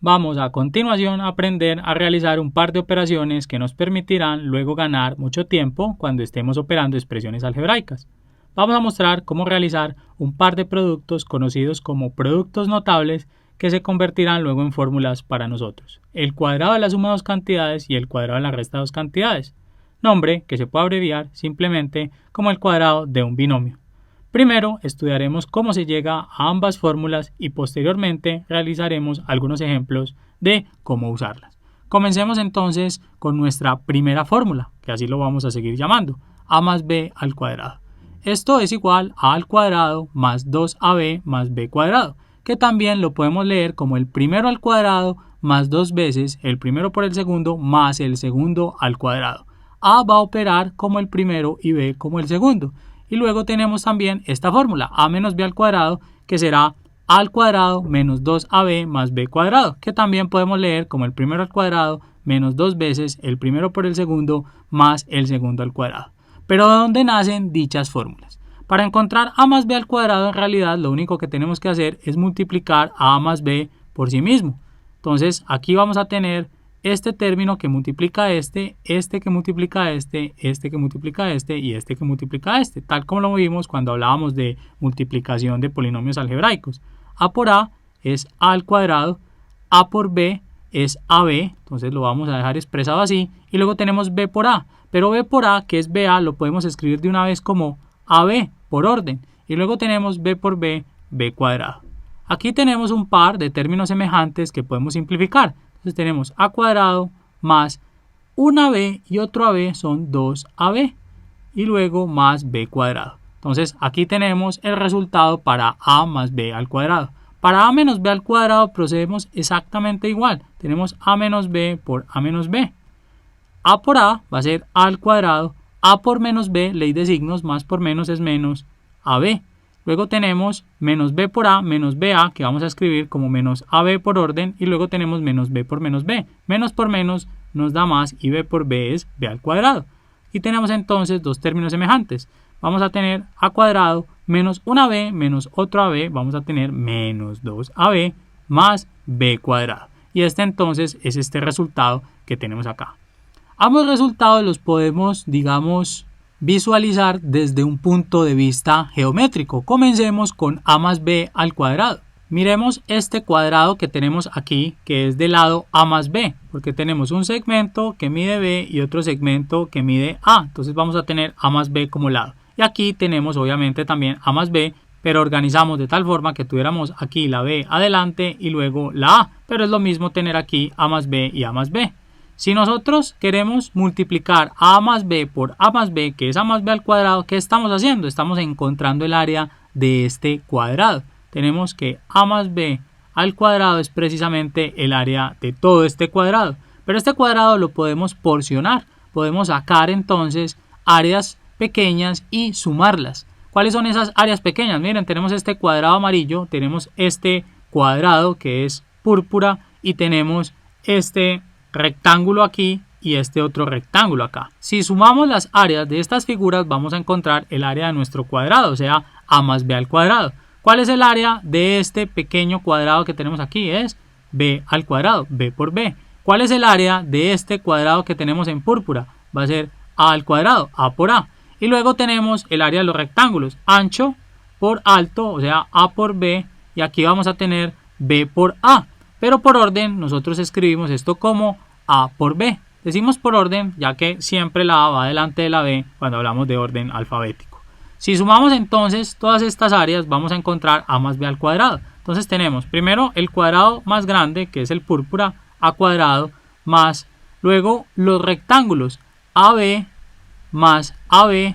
Vamos a continuación a aprender a realizar un par de operaciones que nos permitirán luego ganar mucho tiempo cuando estemos operando expresiones algebraicas. Vamos a mostrar cómo realizar un par de productos conocidos como productos notables que se convertirán luego en fórmulas para nosotros. El cuadrado de la suma de dos cantidades y el cuadrado de la resta de dos cantidades. Nombre que se puede abreviar simplemente como el cuadrado de un binomio. Primero estudiaremos cómo se llega a ambas fórmulas y posteriormente realizaremos algunos ejemplos de cómo usarlas. Comencemos entonces con nuestra primera fórmula, que así lo vamos a seguir llamando, a más b al cuadrado. Esto es igual a al cuadrado más 2ab más b cuadrado, que también lo podemos leer como el primero al cuadrado más dos veces el primero por el segundo más el segundo al cuadrado. A va a operar como el primero y b como el segundo. Y luego tenemos también esta fórmula, a menos b al cuadrado, que será a al cuadrado menos 2ab más b cuadrado, que también podemos leer como el primero al cuadrado menos dos veces el primero por el segundo más el segundo al cuadrado. Pero ¿de dónde nacen dichas fórmulas? Para encontrar a más b al cuadrado, en realidad lo único que tenemos que hacer es multiplicar a más b por sí mismo. Entonces aquí vamos a tener este término que multiplica este que multiplica este que multiplica este y este que multiplica este, tal como lo vimos cuando hablábamos de multiplicación de polinomios algebraicos. A por a es a al cuadrado, a por b es ab, entonces lo vamos a dejar expresado así, y luego tenemos b por a, pero b por a, que es ba, lo podemos escribir de una vez como ab por orden, y luego tenemos b por b, b cuadrado. Aquí tenemos un par de términos semejantes que podemos simplificar. Entonces tenemos a cuadrado más una b y otro ab son 2ab y luego más b cuadrado. Entonces aquí tenemos el resultado para a más b al cuadrado. Para a menos b al cuadrado procedemos exactamente igual. Tenemos a menos b por a menos b. A por a va a ser a al cuadrado, a por menos b, ley de signos, más por menos es menos ab. Luego tenemos menos b por a menos ba, que vamos a escribir como menos ab por orden, y luego tenemos menos b por menos b. Menos por menos nos da más y b por b es b al cuadrado. Y tenemos entonces dos términos semejantes. Vamos a tener a cuadrado menos una b menos otro ab, vamos a tener menos 2ab más b cuadrado. Y este entonces es este resultado que tenemos acá. Ambos resultados los podemos, digamos, visualizar desde un punto de vista geométrico. Comencemos con a más b al cuadrado. Miremos este cuadrado que tenemos aquí, que es del lado a más b, porque tenemos un segmento que mide b y otro segmento que mide a. Entonces vamos a tener a más b como lado. Y aquí tenemos obviamente también a más b, pero organizamos de tal forma que tuviéramos aquí la b adelante y luego la a. Pero es lo mismo tener aquí a más b y a más b. Si nosotros queremos multiplicar a más b por a más b, que es a más b al cuadrado, ¿qué estamos haciendo? Estamos encontrando el área de este cuadrado. Tenemos que a más b al cuadrado es precisamente el área de todo este cuadrado. Pero este cuadrado lo podemos porcionar. Podemos sacar entonces áreas pequeñas y sumarlas. ¿Cuáles son esas áreas pequeñas? Miren, tenemos este cuadrado amarillo, tenemos este cuadrado que es púrpura y tenemos este rectángulo aquí y este otro rectángulo acá. Si sumamos las áreas de estas figuras vamos a encontrar el área de nuestro cuadrado, o sea, a más b al cuadrado. ¿Cuál es el área de este pequeño cuadrado que tenemos aquí? Es b al cuadrado, b por b. ¿Cuál es el área de este cuadrado que tenemos en púrpura? Va a ser a al cuadrado, a por a. Y luego tenemos el área de los rectángulos, ancho por alto, o sea, a por b, y aquí vamos a tener b por a. Pero por orden nosotros escribimos esto como a por b. Decimos por orden ya que siempre la a va delante de la b cuando hablamos de orden alfabético. Si sumamos entonces todas estas áreas vamos a encontrar a más b al cuadrado. Entonces tenemos primero el cuadrado más grande que es el púrpura, a cuadrado, más luego los rectángulos ab más ab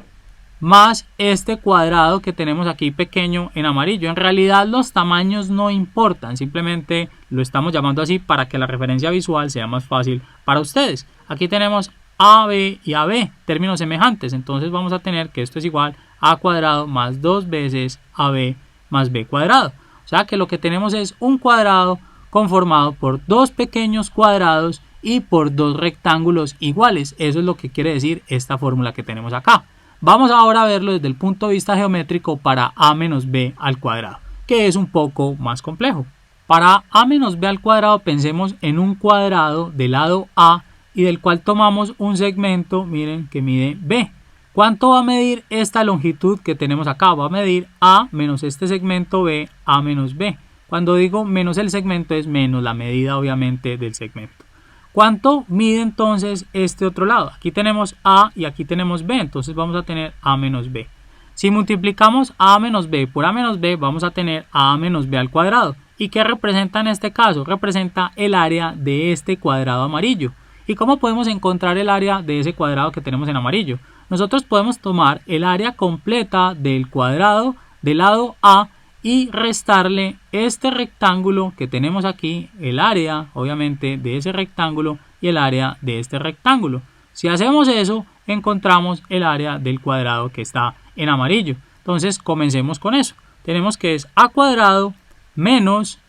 más este cuadrado que tenemos aquí pequeño en amarillo. En realidad los tamaños no importan, simplemente lo estamos llamando así para que la referencia visual sea más fácil para ustedes. Aquí tenemos AB y AB, términos semejantes, entonces vamos a tener que esto es igual a A cuadrado más dos veces AB más B cuadrado. O sea que lo que tenemos es un cuadrado conformado por dos pequeños cuadrados y por dos rectángulos iguales. Eso es lo que quiere decir esta fórmula que tenemos acá. Vamos ahora a verlo desde el punto de vista geométrico para a menos b al cuadrado, que es un poco más complejo. Para a menos b al cuadrado pensemos en un cuadrado del lado A y del cual tomamos un segmento, miren, que mide b. ¿Cuánto va a medir esta longitud que tenemos acá? Va a medir a menos este segmento b, a menos b. Cuando digo menos el segmento es menos la medida obviamente del segmento. ¿Cuánto mide entonces este otro lado? Aquí tenemos a y aquí tenemos b, entonces vamos a tener a menos b. Si multiplicamos a menos b por a menos b, vamos a tener a menos b al cuadrado. ¿Y qué representa en este caso? Representa el área de este cuadrado amarillo. ¿Y cómo podemos encontrar el área de ese cuadrado que tenemos en amarillo? Nosotros podemos tomar el área completa del cuadrado del lado A y restarle este rectángulo que tenemos aquí, el área obviamente de ese rectángulo y el área de este rectángulo. Si hacemos eso, encontramos el área del cuadrado que está en amarillo. Entonces comencemos con eso. Tenemos que es a cuadrado menos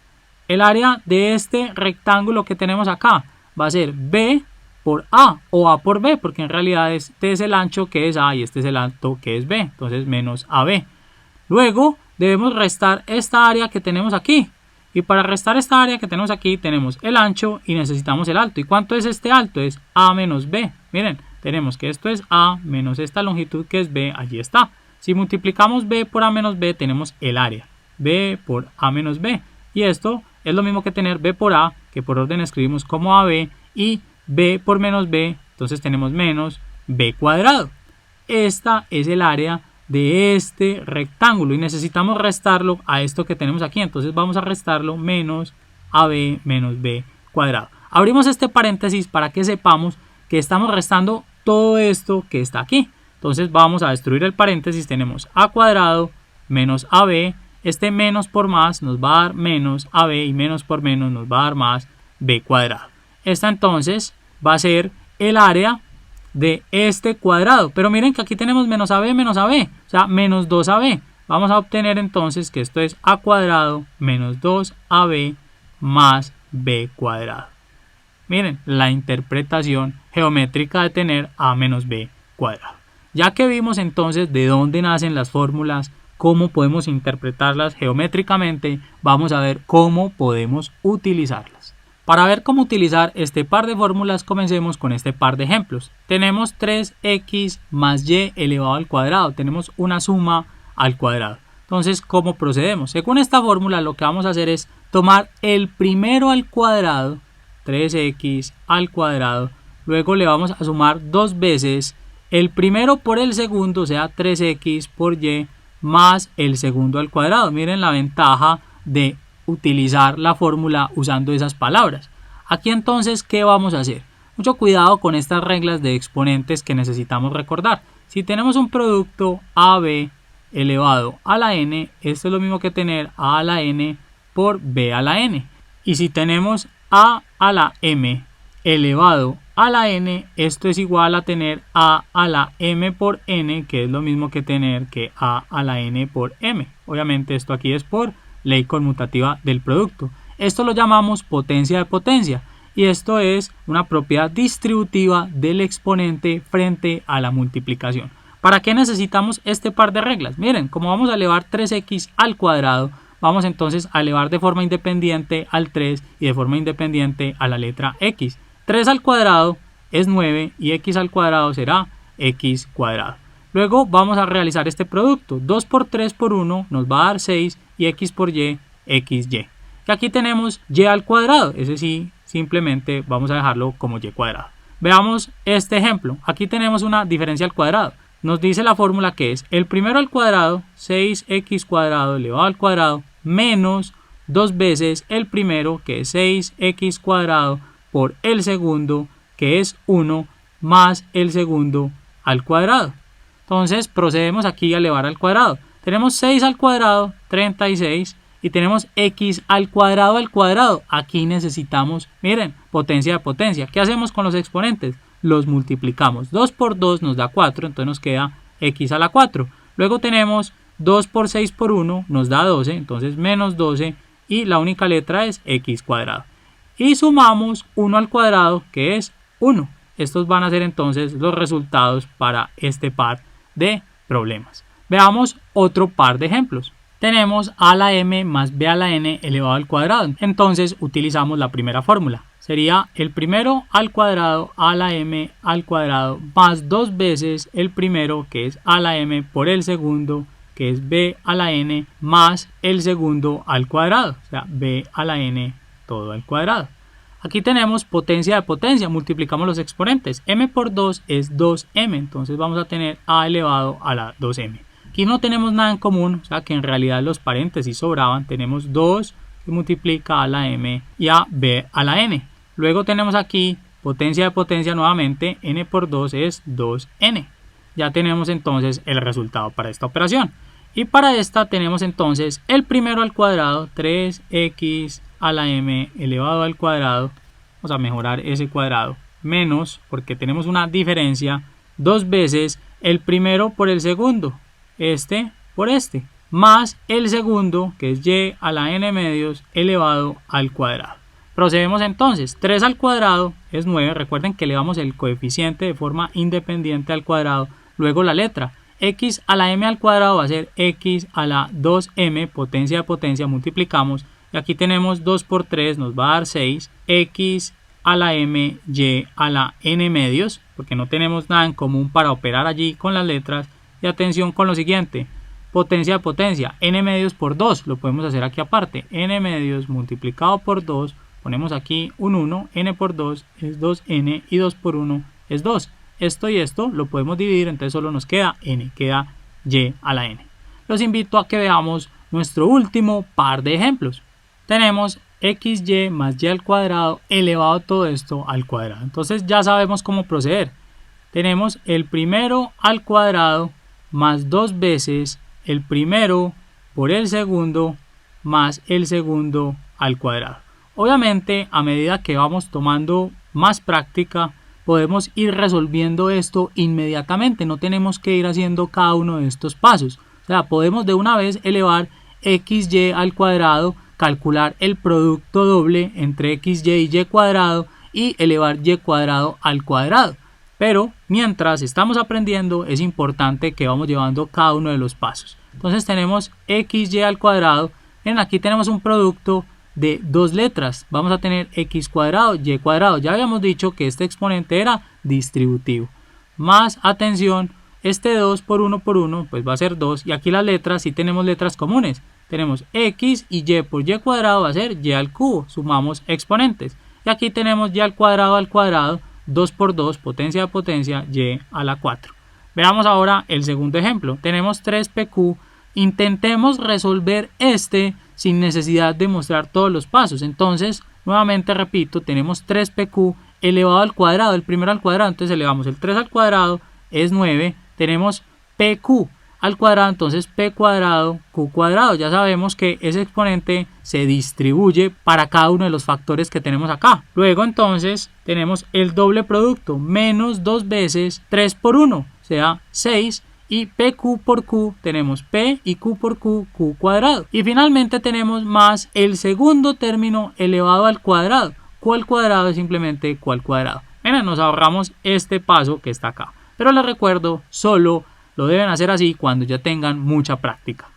el área de este rectángulo que tenemos acá. Va a ser b por a o a por b, porque en realidad este es el ancho que es a y este es el alto que es b. Entonces menos ab. Luego debemos restar esta área que tenemos aquí. Y para restar esta área que tenemos aquí tenemos el ancho y necesitamos el alto. ¿Y cuánto es este alto? Es a menos b. Miren, tenemos que esto es a menos esta longitud que es b, allí está. Si multiplicamos b por a menos b tenemos el área. B por a menos b. Y esto es lo mismo que tener b por a, que por orden escribimos como ab, y b por menos b, entonces tenemos menos b cuadrado. Esta es el área de este rectángulo y necesitamos restarlo a esto que tenemos aquí. Entonces vamos a restarlo menos ab menos b cuadrado. Abrimos este paréntesis para que sepamos que estamos restando todo esto que está aquí. Entonces vamos a destruir el paréntesis. Tenemos a cuadrado menos ab. Este menos por más nos va a dar menos ab y menos por menos nos va a dar más b cuadrado. Esta entonces va a ser el área de este cuadrado. Pero miren que aquí tenemos menos ab, o sea, menos 2ab. Vamos a obtener entonces que esto es a cuadrado menos 2ab más b cuadrado. Miren, la interpretación geométrica de tener a menos b cuadrado. Ya que vimos entonces de dónde nacen las fórmulas, cómo podemos interpretarlas geométricamente, vamos a ver cómo podemos utilizarlas. Para ver cómo utilizar este par de fórmulas, comencemos con este par de ejemplos. Tenemos 3x más y elevado al cuadrado. Tenemos una suma al cuadrado. Entonces, ¿cómo procedemos? Según esta fórmula, lo que vamos a hacer es tomar el primero al cuadrado, 3x al cuadrado. Luego le vamos a sumar dos veces el primero por el segundo, o sea, 3x por y más el segundo al cuadrado. Miren la ventaja de utilizar la fórmula usando esas palabras. Aquí entonces, ¿qué vamos a hacer? Mucho cuidado con estas reglas de exponentes que necesitamos recordar. Si tenemos un producto AB elevado a la n, esto es lo mismo que tener a la n por b a la n. Y si tenemos a la m elevado a la n, esto es igual a tener a la m por n, que es lo mismo que tener que a la n por m. Obviamente esto aquí es por ley conmutativa del producto. Esto lo llamamos potencia de potencia y esto es una propiedad distributiva del exponente frente a la multiplicación. ¿Para qué necesitamos este par de reglas? Miren, como vamos a elevar 3x al cuadrado, vamos entonces a elevar de forma independiente al 3 y de forma independiente a la letra x. 3 al cuadrado es 9 y x al cuadrado será x cuadrado. Luego vamos a realizar este producto. 2 por 3 por 1 nos va a dar 6 y x por y, xy. Y aquí tenemos y al cuadrado. Ese sí, simplemente vamos a dejarlo como y cuadrado. Veamos este ejemplo. Aquí tenemos una diferencia al cuadrado. Nos dice la fórmula que es el primero al cuadrado, 6x cuadrado elevado al cuadrado, menos dos veces el primero, que es 6x cuadrado, por el segundo, que es 1, más el segundo al cuadrado. Entonces procedemos aquí a elevar al cuadrado. Tenemos 6 al cuadrado, 36, y tenemos x al cuadrado. Aquí necesitamos, miren, potencia de potencia. ¿Qué hacemos con los exponentes? Los multiplicamos. 2 por 2 nos da 4, entonces nos queda x a la 4. Luego tenemos 2 por 6 por 1 nos da 12, entonces menos 12, y la única letra es x cuadrado. Y sumamos 1 al cuadrado, que es 1. Estos van a ser entonces los resultados para este par de problemas. Veamos otro par de ejemplos. tenemos a a la m más b a la n elevado al cuadrado. Entonces utilizamos la primera fórmula. Sería el primero al cuadrado a la m al cuadrado más 2 veces el primero, que es a la m, por el segundo, que es b a la n, más el segundo al cuadrado, o sea, b a la n todo al cuadrado. Aquí tenemos potencia de potencia, multiplicamos los exponentes. M por 2 es 2m, entonces vamos a tener a elevado a la 2m. Aquí no tenemos nada en común, o sea que en realidad los paréntesis sobraban. Tenemos 2 que multiplica a la m y a b a la n. Luego tenemos aquí potencia de potencia nuevamente, n por 2 es 2n. Ya tenemos entonces el resultado para esta operación. Y para esta tenemos entonces el primero al cuadrado, 3x a la m elevado al cuadrado. Vamos a mejorar ese cuadrado. Menos, porque tenemos una diferencia, 2 veces el primero por el segundo, este por este, más el segundo, que es y a la n medios elevado al cuadrado. Procedemos entonces, 3 al cuadrado es 9, recuerden que elevamos el coeficiente de forma independiente al cuadrado, luego la letra, x a la m al cuadrado va a ser x a la 2m, potencia de potencia, multiplicamos, y aquí tenemos 2 por 3, nos va a dar 6, x a la m, y a la n medios, porque no tenemos nada en común para operar allí con las letras, y atención con lo siguiente, potencia de potencia, n medios por 2, lo podemos hacer aquí aparte, n medios multiplicado por 2, ponemos aquí un 1, n por 2 es 2n y 2 por 1 es 2. Esto y esto lo podemos dividir, entonces solo nos queda n, queda y a la n. Los invito a que veamos nuestro último par de ejemplos. Tenemos xy más y al cuadrado elevado todo esto al cuadrado. Entonces ya sabemos cómo proceder. Tenemos el primero al cuadrado más 2 veces el primero por el segundo más el segundo al cuadrado. Obviamente, a medida que vamos tomando más práctica, podemos ir resolviendo esto inmediatamente. No tenemos que ir haciendo cada uno de estos pasos. O sea, podemos de una vez elevar xy al cuadrado, calcular el producto doble entre xy y y cuadrado y elevar y cuadrado al cuadrado. Pero mientras estamos aprendiendo, es importante que vamos llevando cada uno de los pasos. Entonces tenemos xy al cuadrado. Aquí tenemos un producto de dos letras, vamos a tener x cuadrado, y cuadrado. Ya habíamos dicho que este exponente era distributivo. Más, atención, este 2 por 1 por 1, pues va a ser 2. Y aquí las letras, sí tenemos letras comunes. Tenemos x y y por y cuadrado va a ser y al cubo. Sumamos exponentes. Y aquí tenemos y al cuadrado, 2 por 2, potencia de potencia, y a la 4. Veamos ahora el segundo ejemplo. Tenemos 3pq. Intentemos resolver este sin necesidad de mostrar todos los pasos. Entonces, nuevamente repito, tenemos 3pq elevado al cuadrado, el primero al cuadrado, entonces elevamos el 3 al cuadrado, es 9, tenemos pq al cuadrado, entonces p cuadrado, q cuadrado. Ya sabemos que ese exponente se distribuye para cada uno de los factores que tenemos acá. Luego entonces tenemos el doble producto, menos 2 veces 3 por 1, o sea 6, y pq por q tenemos p y q por q, q cuadrado. Y finalmente tenemos más el segundo término elevado al cuadrado. Q al cuadrado es simplemente q al cuadrado. Bueno, nos ahorramos este paso que está acá. Pero les recuerdo, solo lo deben hacer así cuando ya tengan mucha práctica.